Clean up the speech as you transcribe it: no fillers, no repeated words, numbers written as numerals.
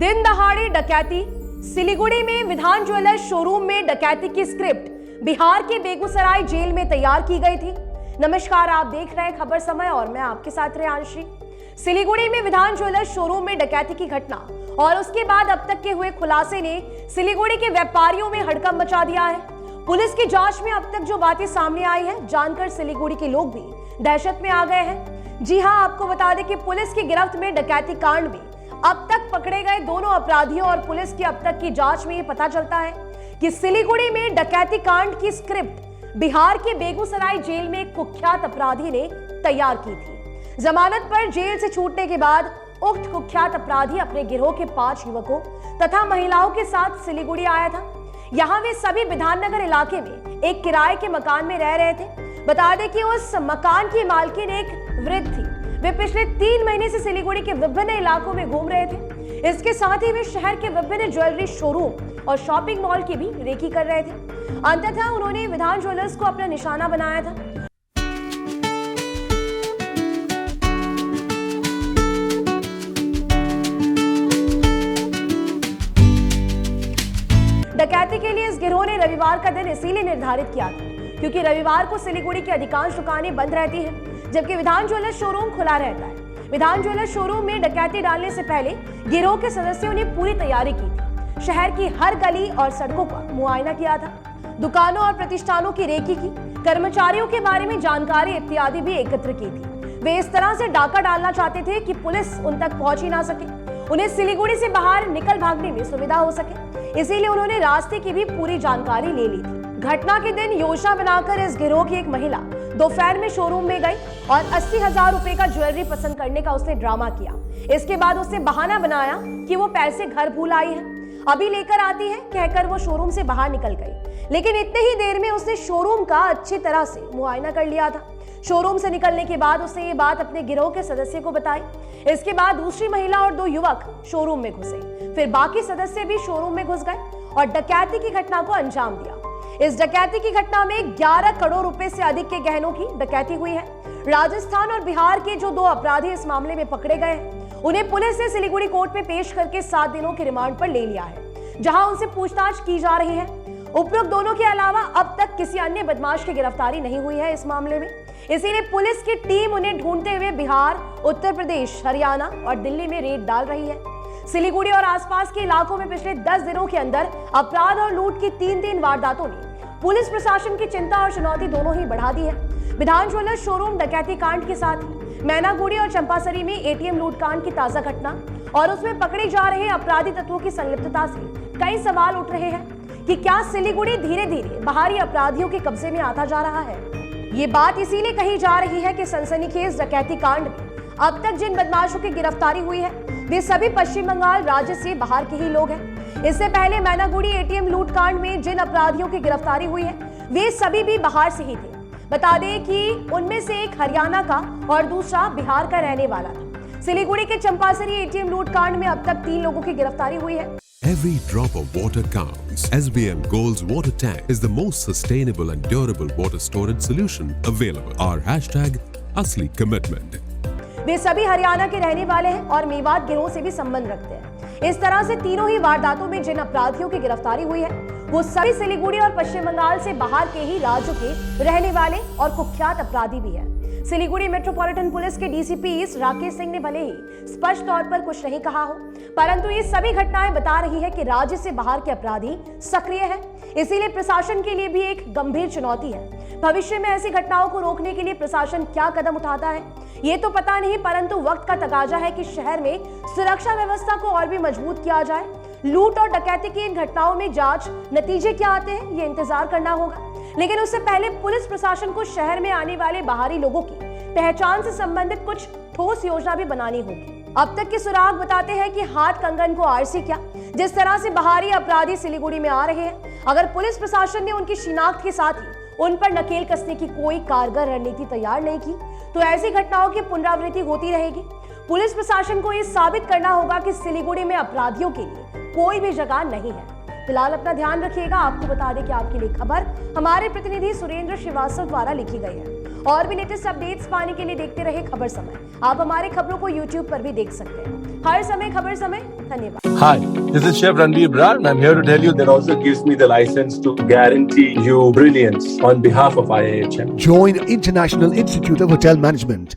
दिन दहाड़े डकैती, सिलीगुड़ी में विधान ज्वेलर्स शोरूम में डकैती की स्क्रिप्ट बिहार के बेगूसराय जेल में तैयार की गई थी। नमस्कार, आप देख रहे हैं खबर समय और मैं आपके साथ रेयांशी। सिलीगुड़ी में विधान ज्वेलर्स शोरूम में डकैती की घटना और उसके बाद अब तक के हुए खुलासे ने सिलीगुड़ी के व्यापारियों में हड़कंप मचा दिया है। पुलिस की जांच में अब तक जो बातें सामने आई है, जानकर सिलीगुड़ी के लोग भी दहशत में आ गए हैं। जी हां, आपको बता दें कि पुलिस की गिरफ्त में डकैती कांड में अब तक पकड़े गए दोनों अपराधियों और पुलिस की अब तक की जांच में ये पता चलता है कि सिलीगुड़ी में डकैती कांड की स्क्रिप्ट बिहार के बेगूसराय जेल में एक कुख्यात अपराधी ने तैयार की थी। जमानत पर जेल से छूटने के बाद उक्त कुख्यात अपराधी अपने गिरोह के 5 युवकों तथा महिलाओं के साथ सिलीगुड़ी आया था। यहाँ वे सभी विधाननगर इलाके में एक किराए के मकान में रह रहे थे। बता दें कि उस मकान की मालकिन एक वृद्ध थी। वे पिछले 3 महीने से सिलीगुड़ी के विभिन्न इलाकों में घूम रहे थे। इसके साथ ही वे शहर के विभिन्न ज्वेलरी शोरूम और शॉपिंग मॉल की भी रेकी कर रहे थे। अंततः उन्होंने विधान ज्वेलर्स को अपना निशाना बनाया था। डकैती के लिए इस गिरोह ने रविवार का दिन इसीलिए निर्धारित किया था क्योंकि रविवार को सिलीगुड़ी की अधिकांश दुकानें बंद रहती हैं, जबकि विधान ज्वेलर्स शोरूम खुला रहता है। विधान ज्वेलर्स शोरूम में डकैती डालने से पहले गिरोह के सदस्यों ने पूरी तैयारी की थी। शहर की हर गली और सड़कों का मुआयना किया था, दुकानों और प्रतिष्ठानों की रेकी की, कर्मचारियों के बारे में जानकारी इत्यादि भी एकत्र की थी। वे इस तरह से डाका डालना चाहते थे कि पुलिस उन तक पहुंच ही ना सके, उन्हें सिलीगुड़ी से बाहर निकल भागने में सुविधा हो सके। इसीलिए उन्होंने रास्ते की भी पूरी जानकारी ले ली थी। घटना के दिन योजना बनाकर इस गिरोह की एक महिला दोपहर में शोरूम में गई और 80,000 रुपए का ज्वेलरी पसंद करने का उसने ड्रामा किया। इसके बाद उसने बहाना बनाया कि वो पैसे घर भूल आई है, अभी लेकर आती है, कहकर वो शोरूम से बाहर निकल गई। लेकिन इतने ही देर में उसने शोरूम का अच्छी तरह से मुआयना कर लिया था। शोरूम से निकलने के बाद उसने ये बात अपने गिरोह के सदस्य को बताई। इसके बाद दूसरी महिला और 2 युवक शोरूम में घुसे। फिर बाकी सदस्य भी शोरूम में घुस गए और डकैती की घटना को अंजाम दिया। इस डकैती की घटना में 11 करोड़ रुपए से अधिक के गहनों की डकैती हुई है। राजस्थान और बिहार के जो 2 अपराधी इस मामले में पकड़े गए हैं, उन्हें पुलिस ने सिलीगुड़ी कोर्ट में पेश करके 7 दिनों के रिमांड पर ले लिया है, जहां उनसे पूछताछ की जा रही है। उपरोक्त दोनों के अलावा अब तक किसी अन्य बदमाश की गिरफ्तारी नहीं हुई है इस मामले में। इसीलिए पुलिस की टीम उन्हें ढूंढते हुए बिहार, उत्तर प्रदेश, हरियाणा और दिल्ली में रेड डाल रही है। सिलीगुड़ी और आसपास के इलाकों में पिछले 10 दिनों के अंदर अपराध और लूट की 3 वारदातों ने पुलिस प्रशासन की चिंता और चुनौती दोनों ही बढ़ा दी है। विधान ज्वेलर्स शोरूम डकैती कांड के साथ ही मैनागुड़ी और चंपासरी में एटीएम लूट कांड की ताजा घटना और उसमें पकड़े जा रहे अपराधी तत्वों की संलिप्तता से कई सवाल उठ रहे हैं कि क्या सिलीगुड़ी धीरे धीरे बाहरी अपराधियों के कब्जे में आता जा रहा है। ये बात इसीलिए कही जा रही है कि सनसनीखेज डकैती कांड में अब तक जिन बदमाशों की गिरफ्तारी हुई है, वे सभी पश्चिम बंगाल राज्य से बाहर के ही लोग हैं। इससे पहले मैनागुड़ी एटीएम लूट कांड में जिन अपराधियों की गिरफ्तारी हुई है, वे सभी भी बाहर से ही थे। बता दें कि उनमें से एक हरियाणा का और दूसरा बिहार का रहने वाला था। सिलीगुड़ी के चंपासरी एटीएम लूट कांड में अब तक 3 लोगों की गिरफ्तारी हुई है। Every drop of water counts. SBM Gold's water tank is the most sustainable and durable water storage solution available. Our hashtag Asli Commitment. वे सभी हरियाणा के रहने वाले हैं और मेवात गिरोह से भी संबंध रखते हैं। इस तरह से तीनों ही वारदातों में जिन अपराधियों की गिरफ्तारी हुई है, वो सभी सिलीगुड़ी और पश्चिम बंगाल से बाहर के ही राज्यों के रहने वाले और कुख्यात अपराधी भी हैं। सिलीगुड़ी मेट्रोपॉलिटन पुलिस के डीसीपी ईस्ट राकेश सिंह ने भले ही स्पष्ट तौर पर कुछ नहीं कहा हो, परंतु ये सभी घटनाएं बता रही है कि राज्य से बाहर के अपराधी सक्रिय हैं। इसीलिए प्रशासन के लिए भी एक गंभीर चुनौती है। भविष्य में ऐसी घटनाओं को रोकने के लिए प्रशासन क्या कदम उठाता है, ये तो पता नहीं, परंतु वक्त का तकाजा है कि शहर में सुरक्षा व्यवस्था को और भी मजबूत किया जाए। लूट और डकैती की इन घटनाओं में जांच नतीजे क्या आते हैं, ये इंतजार करना होगा। लेकिन उससे पहले पुलिस प्रशासन को शहर में आने वाले बाहरी लोगों की पहचान से संबंधित कुछ ठोस योजना भी बनानी होगी। अब तक के सुराग बताते हैं कि हाथ कंगन को आरसी क्या, जिस तरह से बाहरी अपराधी सिलीगुड़ी में आ रहे हैं, अगर पुलिस प्रशासन ने उनकी शिनाख्त के साथ ही उन पर नकेल कसने की कोई कारगर रणनीति तैयार नहीं की, तो ऐसी घटनाओं की पुनरावृत्ति होती रहेगी। पुलिस प्रशासन को यह साबित करना होगा कि सिलीगुड़ी में अपराधियों के लिए कोई भी जगह नहीं है। फिलहाल अपना ध्यान रखिएगा। आपको बता दें कि आपके लिए खबर हमारे प्रतिनिधि सुरेंद्र श्रीवास्तव द्वारा लिखी गई है। और भी लेटेस्ट अपडेट्स पाने के लिए देखते रहे खबर समय। आप हमारे खबरों को YouTube पर भी देख सकते हैं। हर समय खबर समय। धन्यवाद। Hi, this is Chef Ranveer Brar, and I'm here to tell you that also gives me the license to guarantee you brilliance on behalf of IIHM. Join International Institute of Hotel Management